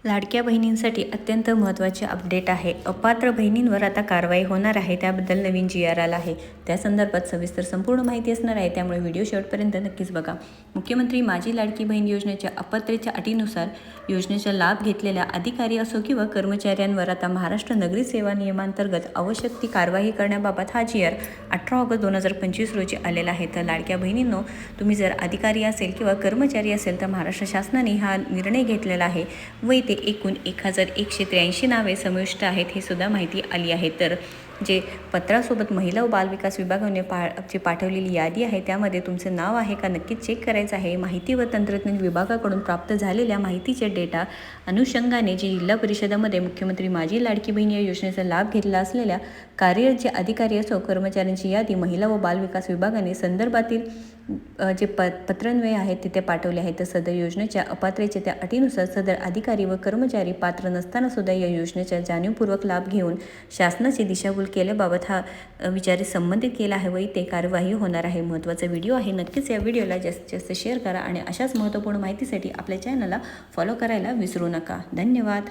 लाडक्या बहिणींसाठी अत्यंत महत्त्वाचे अपडेट आहे. अपात्र बहिणींवर आता कारवाई होणार आहे. त्याबद्दल नवीन GR आला आहे. त्या संदर्भात सविस्तर संपूर्ण माहिती असणार आहे, त्यामुळे व्हिडिओ शेवटपर्यंत नक्कीच बघा. मुख्यमंत्री माझी लाडकी बहीण योजनेच्या अपात्रतेच्या अटीनुसार योजनेचा लाभ घेतलेल्या अधिकारी असो किंवा कर्मचाऱ्यांवर आता महाराष्ट्र नागरी सेवा नियमांतर्गत आवश्यक ती कारवाई करण्याबाबत हा GR 18 ऑगस्ट 2025 रोजी आलेला आहे. तर लाडक्या बहिणींनो, तुम्ही जर अधिकारी असेल किंवा कर्मचारी असेल तर महाराष्ट्र शासनाने हा निर्णय घेतलेला आहे व इथे एकूण 1183 नावे समाविष्ट आहेत, हे सुद्धा माहिती आली आहे. तर जे पत्रासोबत महिला व बालविकास विभागाने पाठवलेली यादी आहे त्यामध्ये तुमचं नाव आहे का नक्कीच चेक करायचं आहे. माहिती व तंत्रज्ञान विभागाकडून प्राप्त झालेल्या माहितीचे डेटा अनुषंगाने जे जिल्हा परिषदामध्ये मुख्यमंत्री माझी लाडकी बहीण या योजनेचा लाभ घेतला असलेल्या कार्यरत जे अधिकारी असो कर्मचाऱ्यांची यादी महिला व बालविकास विभागाने संदर्भातील जे पत्रान्वये आहेत तिथे पाठवले आहेत. तर सदर योजनेच्या अपात्रतेच्या त्या अटीनुसार सदर अधिकारी व कर्मचारी पात्र नसताना सुद्धा या योजनेचा जाणीवपूर्वक लाभ घेऊन शासनाची दिशाभूल केल्याबाबत हा विचार संबंधित केला आहे व इथे कार्यवाही होणार आहे. महत्त्वाचा व्हिडिओ आहे. नक्कीच या व्हिडिओला जास्तीत जास्त शेअर करा आणि अशाच महत्त्वपूर्ण माहितीसाठी आपल्या चॅनलला फॉलो करायला विसरू नका. धन्यवाद.